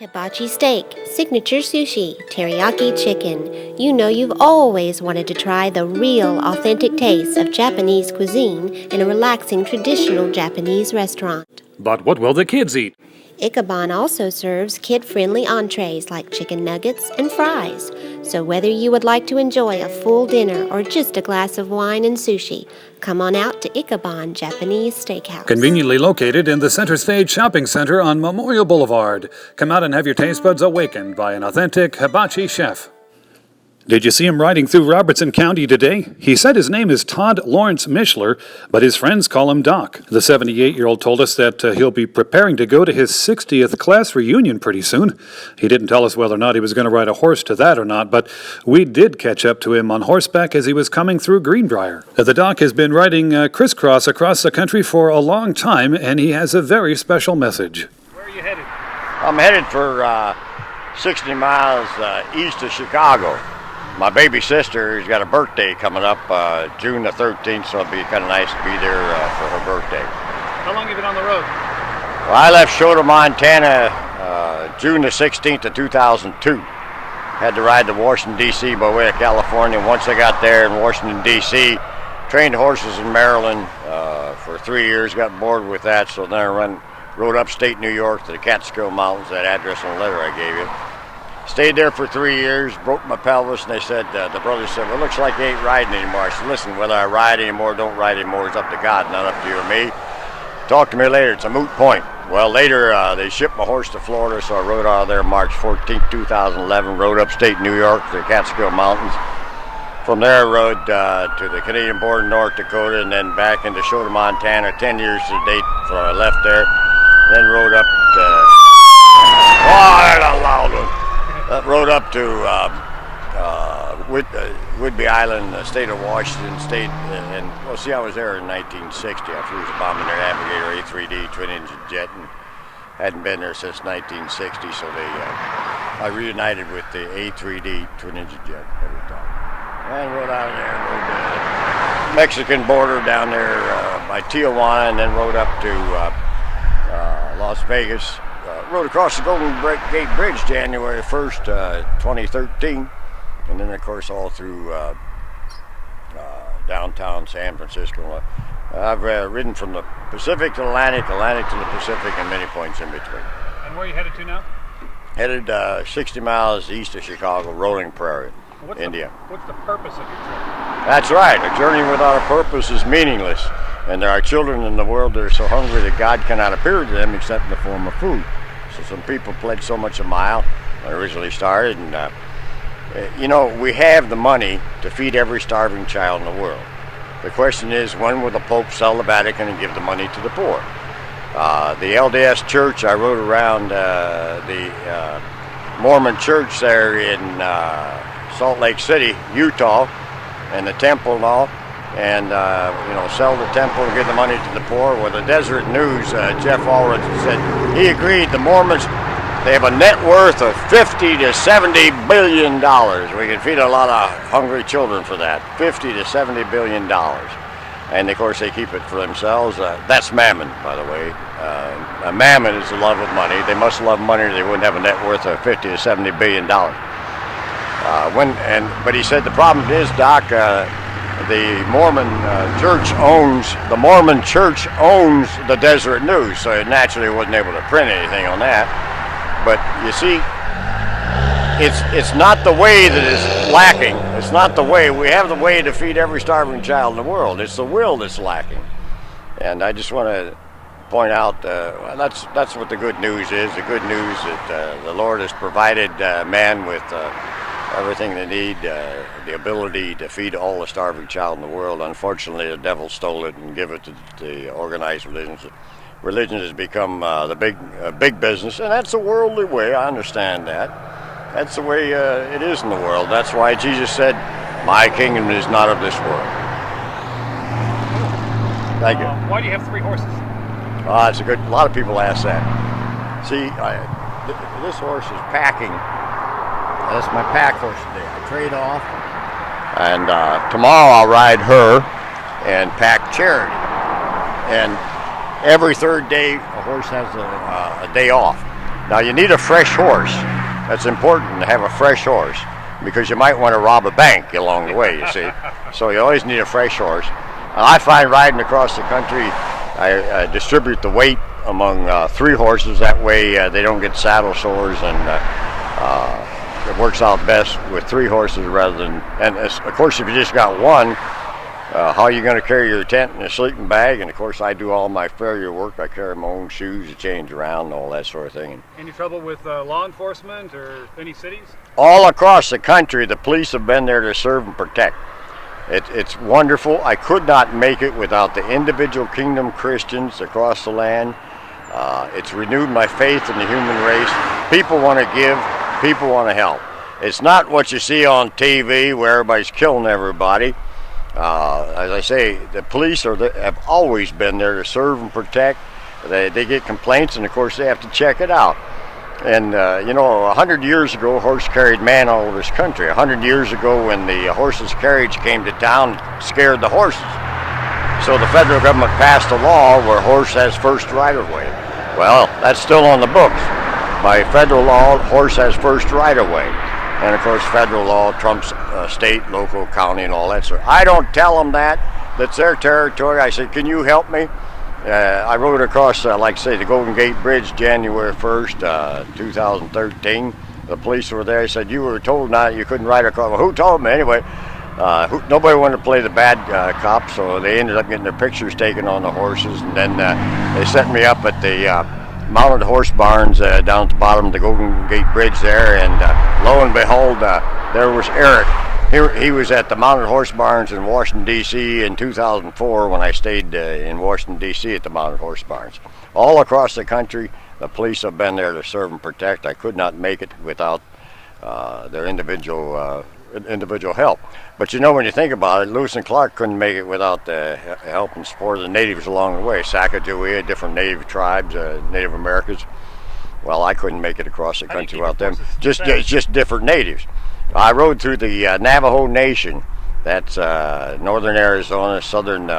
Hibachi steak, signature sushi, teriyaki chicken. You know you've always wanted to try the real, authentic taste of Japanese cuisine in a relaxing, traditional Japanese restaurant. But what will the kids eat? Ikeban also serves kid-friendly entrees like chicken nuggets and fries. So whether you would like to enjoy a full dinner or just a glass of wine and sushi, come on out to Ikeban Japanese Steakhouse. Conveniently located in the Center Stage Shopping Center on Memorial Boulevard. Come out and have your taste buds awakened by an authentic hibachi chef. Did you see him riding through Robertson County today? He said his name is Todd Lawrence Mishler, but his friends call him Doc. The 78-year-old told us that he'll be preparing to go to his 60th class reunion pretty soon. He didn't tell us whether or not he was going to ride a horse to that or not, but we did catch up to him on horseback as he was coming through Greenbrier. The Doc has been riding crisscross across the country for a long time, and he has a very special message. Where are you headed? I'm headed for 60 miles east of Chicago. My baby sister has got a birthday coming up June the 13th, so it'll be kind of nice to be there for her birthday. How long have you been on the road? Well, I left Shota, Montana June the 16th of 2002. Had to ride to Washington, D.C. by way of California. Once I got there in Washington, D.C., trained horses in Maryland for 3 years, got bored with that, so then I rode upstate New York to the Catskill Mountains, that address on the letter I gave you. Stayed there for 3 years, broke my pelvis, and they said, the brothers said, well, it looks like you ain't riding anymore. I said, listen, whether I ride anymore or don't ride anymore is up to God, not up to you or me. Talk to me later, it's a moot point. Well, later they shipped my horse to Florida, so I rode out of there March 14th, 2011, rode upstate New York to the Catskill Mountains. From there I rode to the Canadian border in North Dakota, and then back into Shota, Montana, 10 years to the date before I left there. Then rode up to, rode up to Whidbey Island, the state of Washington State, and well, see, I was there in 1960. I flew as a bomber there, Navigator A3D twin-engine jet, and hadn't been there since 1960. So I reunited with the A3D twin-engine jet every time. And rode out of there, rode the Mexican border down there by Tijuana, and then rode up to Las Vegas. Rode across the Golden Gate Bridge January 1st, 2013, and then of course all through downtown San Francisco. I've ridden from the Pacific to Atlantic, Atlantic to the Pacific, and many points in between. And where are you headed to now? Headed 60 miles east of Chicago, Rolling Prairie, India. What's the purpose of your trip? That's right. A journey without a purpose is meaningless, and there are children in the world that are so hungry that God cannot appear to them except in the form of food. So some people pledged so much a mile when I originally started, and we have the money to feed every starving child in the world. The question is, when will the Pope sell the Vatican and give the money to the poor? The LDS Church, I rode around the Mormon Church there in Salt Lake City, Utah, and the temple and all, and sell the temple and give the money to the poor. Well, the Deseret News, Jeff Allred said he agreed the Mormons, they have a net worth of $50 to $70 billion. We can feed a lot of hungry children for that, $50 to $70 billion. And of course they keep it for themselves. That's mammon, by the way. Mammon is the love of money. They must love money or they wouldn't have a net worth of $50 to $70 billion. But he said the problem is, Doc, the Mormon Church owns the Deseret News, so it naturally wasn't able to print anything on that. But you see, it's not the way that is lacking. It's not the way. We have the way to feed every starving child in the world. It's the will that's lacking. And I just want to point out that's what the good news is. The good news that the Lord has provided man with everything they need, the ability to feed all the starving child in the world. Unfortunately, the devil stole it and gave it to the organized religions. Religion has become the big business, and that's a worldly way. I understand that. That's the way it is in the world. That's why Jesus said, "My kingdom is not of this world." Thank you. Why do you have 3 horses? It's a lot of people ask that. See, this horse is packing. That's my pack horse today. I trade off, and tomorrow I'll ride her and pack Charity. And every third day, a horse has a day off. Now you need a fresh horse. That's important to have a fresh horse because you might want to rob a bank along the way, you see. So you always need a fresh horse. And I find riding across the country, I distribute the weight among 3 horses. That way they don't get saddle sores, and it works out best with 3 horses rather than, and of course if you just got one, how are you going to carry your tent and a sleeping bag? And of course I do all my farrier work. I carry my own shoes to change around and all that sort of thing. Any trouble with law enforcement or any cities? All across the country, the police have been there to serve and protect. It's wonderful. I could not make it without the individual kingdom Christians across the land. It's renewed my faith in the human race. People want to give, people want to help. It's not what you see on TV where everybody's killing everybody. As I say, the police have always been there to serve and protect. They get complaints, and of course they have to check it out. And 100 years ago, horse carried man all over this country. 100 years ago, when the horseless carriage came to town, it scared the horses. So the federal government passed a law where horse has first right-of-way. Well, that's still on the books. By federal law, horse has first right-of-way. And of course, federal law trumps state, local, county, and all that sort. I don't tell them that. That's their territory. I said, can you help me? I rode across, like I say, the Golden Gate Bridge January 1st, 2013. The police were there. I said, you were told not, you couldn't ride across. Well, who told me anyway? Nobody wanted to play the bad cop, so they ended up getting their pictures taken on the horses. And then they set me up at the mounted horse barns down at the bottom of the Golden Gate Bridge there, and lo and behold, there was Eric. He was at the mounted horse barns in Washington, D.C. in 2004 when I stayed in Washington, D.C. at the mounted horse barns. All across the country, the police have been there to serve and protect. I could not make it without their individual help. But when you think about it, Lewis and Clark couldn't make it without the help and support of the natives along the way. Sacagawea, different native tribes, Native Americans. Well, I couldn't make it across the country without them. Just different natives. I rode through the Navajo Nation. That's northern Arizona, southern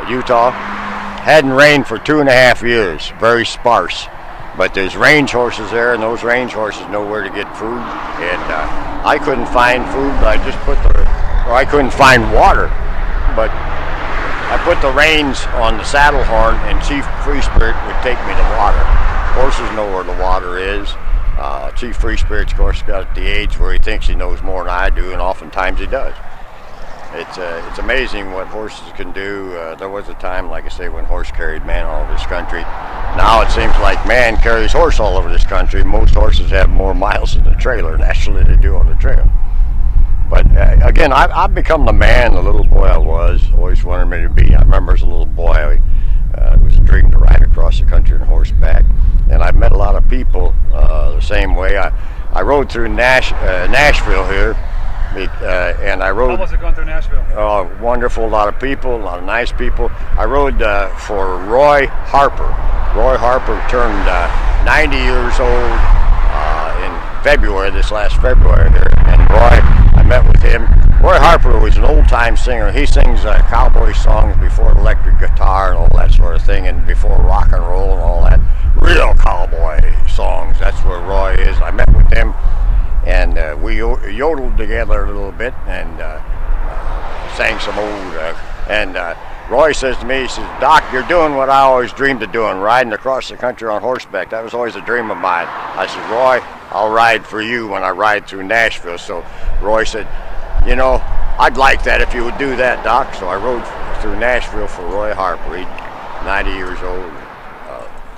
Utah. Hadn't rained for 2.5 years. Very sparse. But there's range horses there, and those range horses know where to get food. And I couldn't find food, but I couldn't find water. But I put the reins on the saddle horn, and Chief Free Spirit would take me to water. Horses know where the water is. Chief Free Spirit's, of course, got the age where he thinks he knows more than I do, and oftentimes he does. It's amazing what horses can do. There was a time, like I say, when horse carried man all over this country. Now it seems like man carries horse all over this country. Most horses have more miles in the trailer naturally they do on the trail. But again, I've become the man, the little boy I was, always wanted me to be. I remember as a little boy, it was a dream to ride across the country on horseback. And I've met a lot of people the same way. I rode through Nashville here. And I rode. How was it going through Nashville? Oh, wonderful! A lot of people, a lot of nice people. I rode for Roy Harper. Roy Harper turned 90 years old in February, this last February here. And Roy, I met with him. Roy Harper was an old-time singer. He sings cowboy songs before electric guitar and all that sort of thing, and before rock and roll and all that. Real cowboy songs. That's where Roy is. I met with him. And we yodeled together a little bit and sang some old. And Roy says to me, he says, Doc, you're doing what I always dreamed of doing, riding across the country on horseback. That was always a dream of mine. I said, Roy, I'll ride for you when I ride through Nashville. So Roy said, I'd like that if you would do that, Doc. So I rode through Nashville for Roy Harper. He's 90 years old,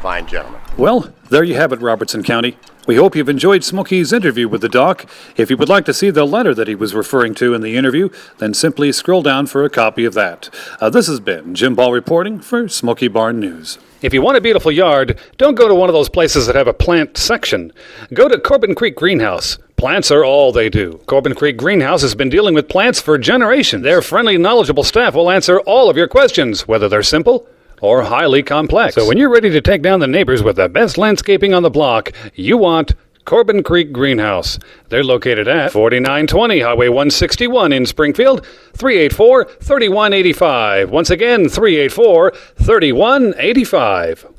fine gentleman. Well, there you have it, Robertson County. We hope you've enjoyed Smokey's interview with the doc. If you would like to see the letter that he was referring to in the interview, then simply scroll down for a copy of that. This has been Jim Ball reporting for Smoky Barn News. If you want a beautiful yard, don't go to one of those places that have a plant section. Go to Corbin Creek Greenhouse. Plants are all they do. Corbin Creek Greenhouse has been dealing with plants for generations. Their friendly, knowledgeable staff will answer all of your questions, whether they're simple or highly complex. So when you're ready to take down the neighbors with the best landscaping on the block, you want Corbin Creek Greenhouse. They're located at 4920 Highway 161 in Springfield, 384-3185. Once again, 384-3185.